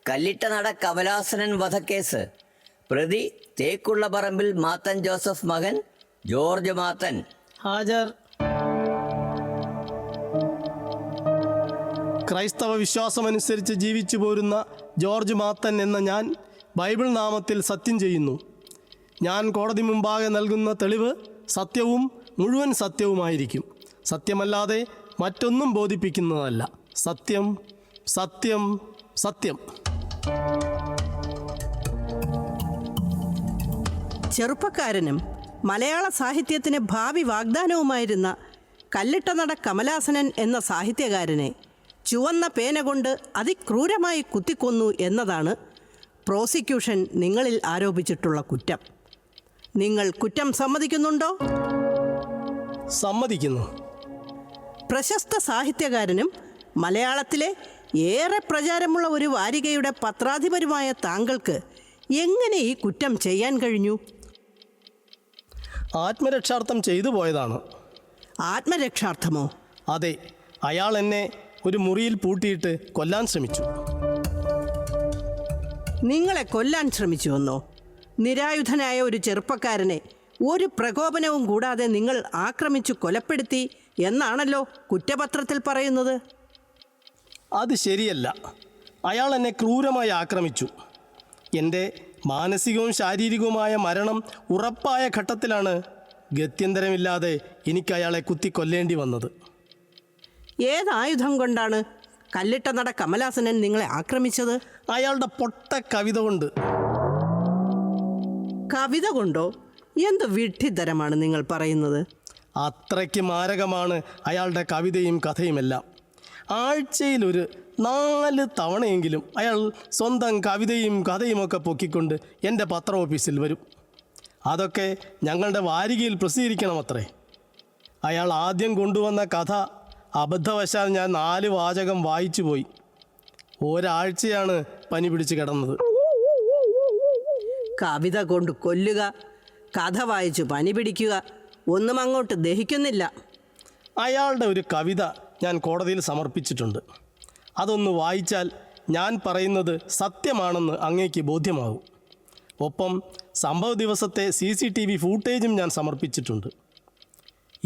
കല്ലിട്ടനട കമലാസനൻ വധക്കേസ്. പ്രതി തേക്കുള്ളപറമ്പിൽ മാത്തൻ ജോസഫ്, മകൻ ജോർജ് മാത്തൻ. ഹാജർ. ക്രൈസ്തവ വിശ്വാസമനുസരിച്ച് ജീവിച്ചു പോരുന്ന ജോർജ് മാത്തൻ എന്ന ഞാൻ ബൈബിൾ നാമത്തിൽ സത്യം ചെയ്യുന്നു. ഞാൻ കോടതി മുമ്പാകെ നൽകുന്ന തെളിവ് സത്യവും മുഴുവൻ സത്യവുമായിരിക്കും. സത്യമല്ലാതെ മറ്റൊന്നും ബോധിപ്പിക്കുന്നതല്ല. സത്യം, സത്യം, സത്യം. ചെറുപ്പക്കാരനും മലയാള സാഹിത്യത്തിന് ഭാവി വാഗ്ദാനവുമായിരുന്ന കല്ലിട്ടനട കമലാസനൻ എന്ന സാഹിത്യകാരനെ ചുവന്ന പേന കൊണ്ട് അതിക്രൂരമായി കുത്തിക്കൊന്നു എന്നതാണ് പ്രോസിക്യൂഷൻ നിങ്ങളിൽ ആരോപിച്ചിട്ടുള്ള കുറ്റം. നിങ്ങൾ കുറ്റം സമ്മതിക്കുന്നുണ്ടോ? സമ്മതിക്കുന്നു. പ്രശസ്ത സാഹിത്യകാരനും മലയാളത്തിലെ ഏറെ പ്രചാരമുള്ള ഒരു വാരികയുടെ പത്രാധിപരുമായ താങ്കൾക്ക് എങ്ങനെ ഈ കുറ്റം ചെയ്യാൻ കഴിഞ്ഞു? ആത്മരക്ഷാർത്ഥം ചെയ്തു പോയതാണ്. ആത്മരക്ഷാർത്ഥമോ? അതെ, അയാൾ എന്നെ ഒരു മുറിയിൽ പൂട്ടിയിട്ട് കൊല്ലാൻ ശ്രമിച്ചു. നിങ്ങളെ കൊല്ലാൻ ശ്രമിച്ചുവെന്നോ? നിരായുധനായ ഒരു ചെറുപ്പക്കാരനെ ഒരു പ്രകോപനവും കൂടാതെ നിങ്ങൾ ആക്രമിച്ചു കൊലപ്പെടുത്തി എന്നാണല്ലോ കുറ്റപത്രത്തിൽ പറയുന്നത്. അത് ശരിയല്ല. അയാൾ എന്നെ ക്രൂരമായി ആക്രമിച്ചു. എൻ്റെ മാനസികവും ശാരീരികവുമായ മരണം ഉറപ്പായ ഘട്ടത്തിലാണ് ഗത്യന്തരമില്ലാതെ എനിക്ക് അയാളെ കുത്തിക്കൊല്ലേണ്ടി വന്നത്. ഏതായുധം കൊണ്ടാണ് കല്ലിട്ടനട കമലാസനൻ നിങ്ങളെ ആക്രമിച്ചത്? അയാളുടെ പൊട്ട കവിത കൊണ്ട്. കവിത കൊണ്ടോ? എന്ത് വിഡ്ഢിത്തരമാണ് നിങ്ങൾ പറയുന്നത്? അത്രയ്ക്ക് മാരകമാണ് അയാളുടെ കവിതയും കഥയുമെല്ലാം. ആഴ്ചയിലൊരു 4 തവണയെങ്കിലും അയാൾ സ്വന്തം കവിതയും കഥയുമൊക്കെ പൊക്കിക്കൊണ്ട് എൻ്റെ പത്ര ഓഫീസിൽ വരും. അതൊക്കെ ഞങ്ങളുടെ വാരികയിൽ പ്രസിദ്ധീകരിക്കണമത്രേ. അയാൾ ആദ്യം കൊണ്ടുവന്ന കഥ അബദ്ധവശാൽ ഞാൻ 4 വാചകം വായിച്ചു പോയി. ഒരാഴ്ചയാണ് പനി പിടിച്ച് കിടന്നത്. കവിത കൊണ്ട് കൊല്ലുക, കഥ വായിച്ചു പനി പിടിക്കുക, ഒന്നും അങ്ങോട്ട് ദഹിക്കുന്നില്ല. അയാളുടെ ഒരു കവിത ഞാൻ കോടതിയിൽ സമർപ്പിച്ചിട്ടുണ്ട്. അതൊന്ന് വായിച്ചാൽ ഞാൻ പറയുന്നത് സത്യമാണെന്ന് അങ്ങേക്ക് ബോധ്യമാകും. ഒപ്പം സംഭവ ദിവസത്തെ CCTV ഫൂട്ടേജും ഞാൻ സമർപ്പിച്ചിട്ടുണ്ട്.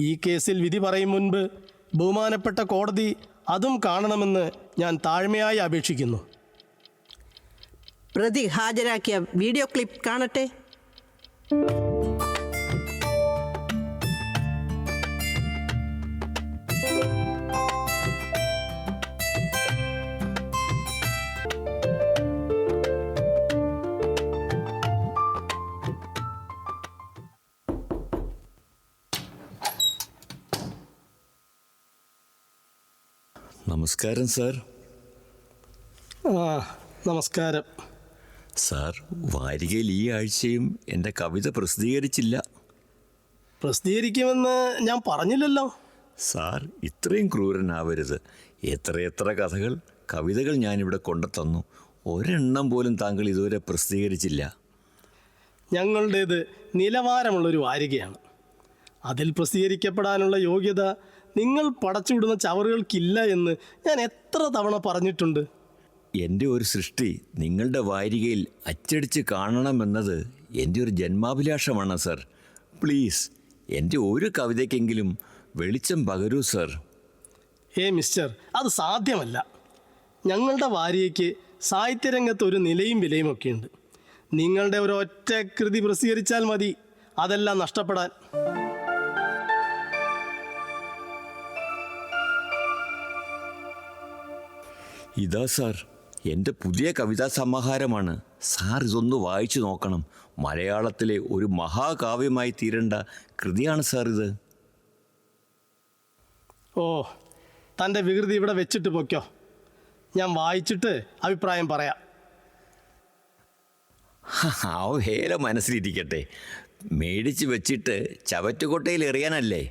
ഈ കേസിൽ വിധി പറയും മുൻപ് ബഹുമാനപ്പെട്ട കോടതി അതും കാണണമെന്ന് ഞാൻ താഴ്മയായി അപേക്ഷിക്കുന്നു. പ്രതി ഹാജരാക്കിയ വീഡിയോ ക്ലിപ്പ് കാണട്ടെ. നമസ്കാരം സാർ. നമസ്കാരം സാർ, വാരികയിൽ ഈ ആഴ്ചയും എൻ്റെ കവിത പ്രസിദ്ധീകരിച്ചില്ല. പ്രസിദ്ധീകരിക്കുമെന്ന് ഞാൻ പറഞ്ഞില്ലല്ലോ. സാർ, ഇത്രയും ക്രൂരനാവരുത്. എത്രയെത്ര കഥകൾ, കവിതകൾ ഞാനിവിടെ കൊണ്ടുതന്നു. ഒരെണ്ണം പോലും താങ്കൾ ഇതുവരെ പ്രസിദ്ധീകരിച്ചില്ല. ഞങ്ങളുടേത് നിലവാരമുള്ളൊരു വാരികയാണ്. അതിൽ പ്രസിദ്ധീകരിക്കപ്പെടാനുള്ള യോഗ്യത നിങ്ങൾ പടച്ചുവിടുന്ന ചവറുകൾക്കില്ല എന്ന് ഞാൻ എത്ര തവണ പറഞ്ഞിട്ടുണ്ട്. എൻ്റെ ഒരു സൃഷ്ടി നിങ്ങളുടെ വാരികയിൽ അച്ചടിച്ച് കാണണമെന്നത് എൻ്റെ ഒരു ജന്മാഭിലാഷമാണ് സർ. പ്ലീസ്, എൻ്റെ ഒരു കവിതയ്ക്കെങ്കിലും വെളിച്ചം പകരൂ സർ. മിസ്റ്റർ, അത് സാധ്യമല്ല. ഞങ്ങളുടെ വാരികയ്ക്ക് സാഹിത്യരംഗത്ത് ഒരു നിലയും വിലയുമൊക്കെ ഉണ്ട്. നിങ്ങളുടെ ഒരു ഒറ്റ കൃതി പ്രസിദ്ധീകരിച്ചാൽ മതി അതെല്ലാം നഷ്ടപ്പെടാൻ. ഇതാ സാർ, എൻ്റെ പുതിയ കവിതാ സമാഹാരമാണ്. സാർ ഇതൊന്ന് വായിച്ചു നോക്കണം. മലയാളത്തിലെ ഒരു മഹാകാവ്യമായി തീരേണ്ട കൃതിയാണ് സാർ ഇത്. ഓ, തൻ്റെ വികൃതി ഇവിടെ വെച്ചിട്ട് പൊയ്ക്കോ. ഞാൻ വായിച്ചിട്ട് അഭിപ്രായം പറയാം. ആ ഹേല മനസ്സിലിരിക്കട്ടെ. മേടിച്ച് വെച്ചിട്ട് ചവറ്റുകൊട്ടയിൽ എറിയാനല്ലേ.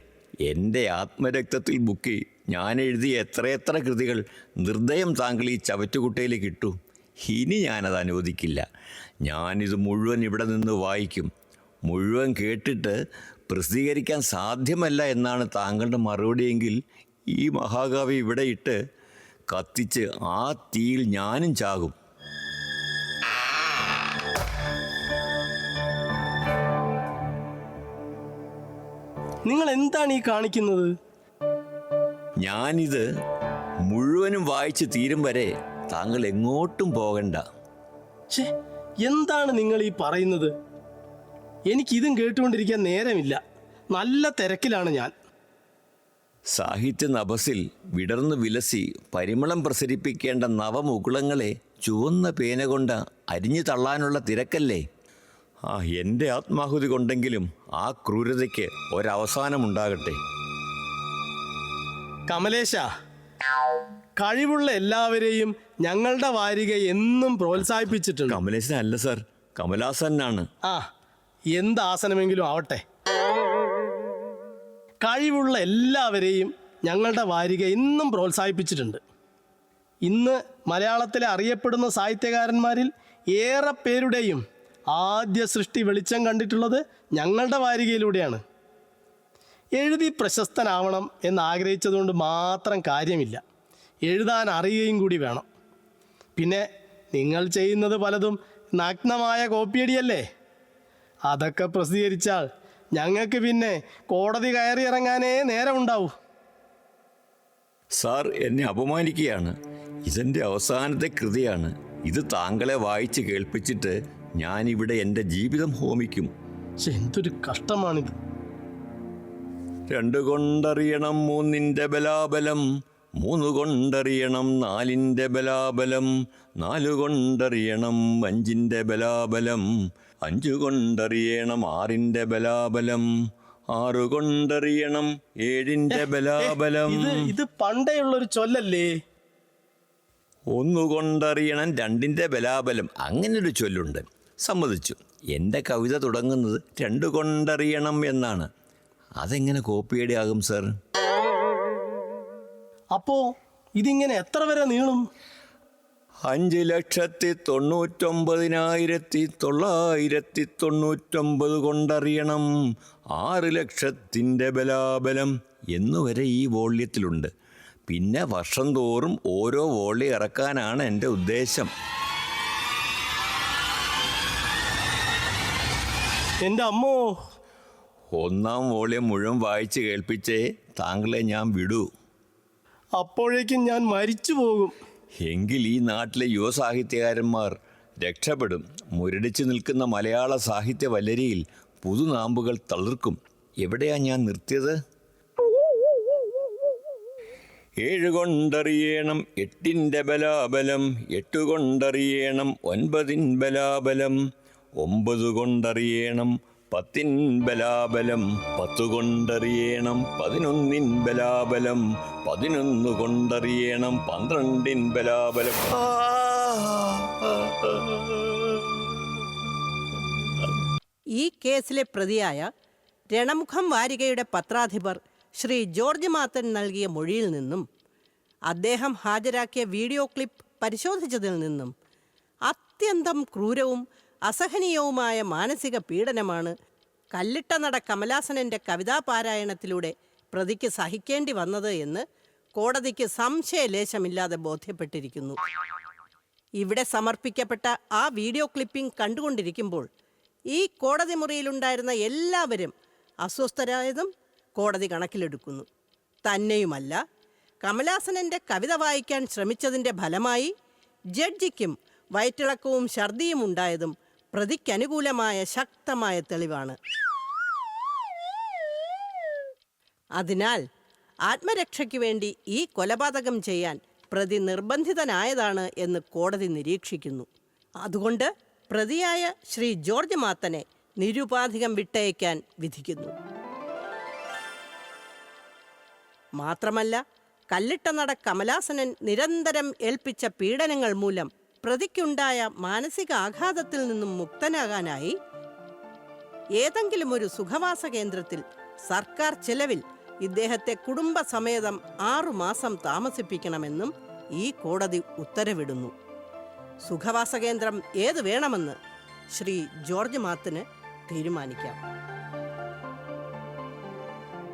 എൻ്റെ ആത്മരക്തത്തിൽ മുക്കി ഞാൻ എഴുതിയ എത്രയെത്ര കൃതികൾ നിർദ്ദയം താങ്കൾ ഈ ചവറ്റുകുട്ടയിലേക്ക് ഇട്ടു. ഇനി ഞാനത് അനുവദിക്കില്ല. ഞാനിത് മുഴുവൻ ഇവിടെ നിന്ന് വായിക്കും. മുഴുവൻ കേട്ടിട്ട് പ്രസിദ്ധീകരിക്കാൻ സാധ്യമല്ല എന്നാണ് താങ്കളുടെ മറുപടിയെങ്കിൽ ഈ മഹാകാവ്യം ഇവിടെ ഇട്ട് കത്തിച്ച് ആ തീയിൽ ഞാനും ചാകും. നിങ്ങൾ എന്താണ് ഈ കാണിക്കുന്നത്? ഞാനിത് മുഴുവനും വായിച്ച് തീരും വരെ താങ്കൾ എങ്ങോട്ടും പോകണ്ട. ഛേ, എന്താണ് നിങ്ങൾ ഈ പറയുന്നത്? എനിക്കിതും കേട്ടുകൊണ്ടിരിക്കാൻ നേരമില്ല. നല്ല തിരക്കിലാണ് ഞാൻ. സാഹിത്യ നഭസിൽ വിടർന്നു വിലസി പരിമളം പ്രസരിപ്പിക്കേണ്ട നവമുകുളങ്ങളെ ചുവന്ന പേന കൊണ്ട് അരിഞ്ഞു തള്ളാനുള്ള തിരക്കല്ലേ? എൻ്റെ ആത്മാഹുതി കൊണ്ടെങ്കിലും ആ ക്രൂരതയ്ക്ക് ഒരവസാനമുണ്ടാകട്ടെ. കമലേശ, കഴിവുള്ള എല്ലാവരെയും ഞങ്ങളുടെ വാരിക എന്നും പ്രോത്സാഹിപ്പിച്ചിട്ടുണ്ട്. കമലേശനല്ല സർ, കമലാസനാണ്. എന്താസനമെങ്കിലും ആവട്ടെ, കഴിവുള്ള എല്ലാവരെയും ഞങ്ങളുടെ വാരിക എന്നും പ്രോത്സാഹിപ്പിച്ചിട്ടുണ്ട്. ഇന്ന് മലയാളത്തിലെ അറിയപ്പെടുന്ന സാഹിത്യകാരന്മാരിൽ ഏറെ പേരുടെയും ആദ്യ സൃഷ്ടി വെളിച്ചം കണ്ടിട്ടുള്ളത് ഞങ്ങളുടെ വാരികയിലൂടെയാണ്. എഴുതി പ്രശസ്തനാവണം എന്നാഗ്രഹിച്ചതുകൊണ്ട് മാത്രം കാര്യമില്ല, എഴുതാൻ അറിയുകയും കൂടി വേണം. പിന്നെ നിങ്ങൾ ചെയ്യുന്നത് പലതും നഗ്നമായ കോപ്പിയടിയല്ലേ? അതൊക്കെ പ്രസിദ്ധീകരിച്ചാൽ ഞങ്ങൾക്ക് പിന്നെ കോടതി കയറി ഇറങ്ങാനേ നേരമുണ്ടാവൂ. സാർ എന്നെ അപമാനിക്കുകയാണ്. ഇതെൻ്റെ അവസാനത്തെ കൃതിയാണ്. ഇത് താങ്കളെ വായിച്ച് കേൾപ്പിച്ചിട്ട് ഞാനിവിടെ എൻ്റെ ജീവിതം ഹോമിക്കും. എന്തൊരു കഷ്ടമാണിത്. 2 കൊണ്ടറിയണം 3ന്റെ ബലാബലം, 3 കൊണ്ടറിയണം 4ന്റെ ബലാബലം, 4 കൊണ്ടറിയണം 5ന്റെ ബലാബലം, 5 കൊണ്ടറിയണം 6ന്റെ ബലാബലം, 6 കൊണ്ടറിയണം 7ന്റെ ബലാബലം. ഇത് പണ്ടേയുള്ളൊരു ചൊല്ലല്ലേ? 1 കൊണ്ടറിയണം 2ന്റെ ബലാബലം, അങ്ങനൊരു ചൊല്ലുണ്ട്. സമ്മതിച്ചു. എൻ്റെ കവിത തുടങ്ങുന്നത് 2 കൊണ്ടറിയണം എന്നാണ്. അതെങ്ങനെ കോപ്പിയടി ആകും സർ? അപ്പോ ഇതിങ്ങനെ എത്ര വരെ നീളും? 5,99,999 കൊണ്ടറിയണം 6 ലക്ഷത്തിൻ്റെ ബലാബലം എന്നുവരെ ഈ വോള്യത്തിലുണ്ട്. പിന്നെ വർഷം തോറും ഓരോ വോള്യം ഇറക്കാനാണ് എൻ്റെ ഉദ്ദേശം. എൻ്റെ അമ്മോ! 1ാം വോള്യം മുഴുവൻ വായിച്ച് കേൾപ്പിച്ചേ താങ്കളെ ഞാൻ വിടൂ. അപ്പോഴേക്കും ഞാൻ മരിച്ചു പോകും. എങ്കിൽ ഈ നാട്ടിലെ യുവസാഹിത്യകാരന്മാർ രക്ഷപ്പെടും. മുരടിച്ചു നിൽക്കുന്ന മലയാള സാഹിത്യ വല്ലരിയിൽ പുതുനാമ്പുകൾ തളിർക്കും. എവിടെയാ ഞാൻ നിർത്തിയത്? 7 കൊണ്ടറിയണം 8ന്റെ ബലാബലം, 8 കൊണ്ടറിയണം 9ൻ ബലാബലം, 9 കൊണ്ടറിയണം 10ൻ ബലാബലം, 10 കൊണ്ടറിയണം 11ൻ ബലാബലം, 11 കൊണ്ടറിയണം 12ൻ ബലാബലം. ഈ കേസിലെ പ്രതിയായ രണമുഖം വാരികയുടെ പത്രാധിപർ ശ്രീ ജോർജ് മാത്തൻ നൽകിയ മൊഴിയിൽ നിന്നും അദ്ദേഹം ഹാജരാക്കിയ വീഡിയോ ക്ലിപ്പ് പരിശോധിച്ചതിൽ നിന്നും അത്യന്തം ക്രൂരവും അസഹനീയവുമായ മാനസിക പീഡനമാണ് കല്ലിട്ടനട കമലാസനൻ്റെ കവിതാപാരായണത്തിലൂടെ പ്രതിക്ക് സഹിക്കേണ്ടി വന്നത് എന്ന് കോടതിക്ക് സംശയലേശമില്ലാതെ ബോധ്യപ്പെട്ടിരിക്കുന്നു. ഇവിടെ സമർപ്പിക്കപ്പെട്ട ആ വീഡിയോ ക്ലിപ്പിംഗ് കണ്ടുകൊണ്ടിരിക്കുമ്പോൾ ഈ കോടതി മുറിയിലുണ്ടായിരുന്ന എല്ലാവരും അസ്വസ്ഥരായതും കോടതി കണക്കിലെടുക്കുന്നു. തന്നെയുമല്ല, കമലാസനൻ്റെ കവിത വായിക്കാൻ ശ്രമിച്ചതിൻ്റെ ഫലമായി ജഡ്ജിക്കും വയറ്റിളക്കവും ഛർദിയും ഉണ്ടായതും പ്രതിക്കനുകൂലമായ ശക്തമായ തെളിവാണ്. അതിനാൽ ആത്മരക്ഷയ്ക്ക് വേണ്ടി ഈ കൊലപാതകം ചെയ്യാൻ പ്രതി നിർബന്ധിതനായതാണ് എന്ന് കോടതി നിരീക്ഷിക്കുന്നു. അതുകൊണ്ട് പ്രതിയായ ശ്രീ ജോർജ് മാത്തനെ നിരുപാധികം വിട്ടയക്കാൻ വിധിക്കുന്നു. മാത്രമല്ല, കല്ലിട്ടനട കമലാസനൻ നിരന്തരം ഏൽപ്പിച്ച പീഡനങ്ങൾ മൂലം പ്രതിക്കുണ്ടായ മാനസിക ആഘാതത്തിൽ നിന്നും മുക്തനാകാനായി ഏതെങ്കിലും ഒരു സുഖവാസ കേന്ദ്രത്തിൽ സർക്കാർ ചെലവിൽ ഇദ്ദേഹത്തെ കുടുംബസമേതം 6 മാസം താമസിപ്പിക്കണമെന്നും ഈ കോടതി ഉത്തരവിടുന്നു. സുഖവാസ കേന്ദ്രം ഏത് വേണമെന്ന് ശ്രീ ജോർജ് മാത്തന് തീരുമാനിക്കാം.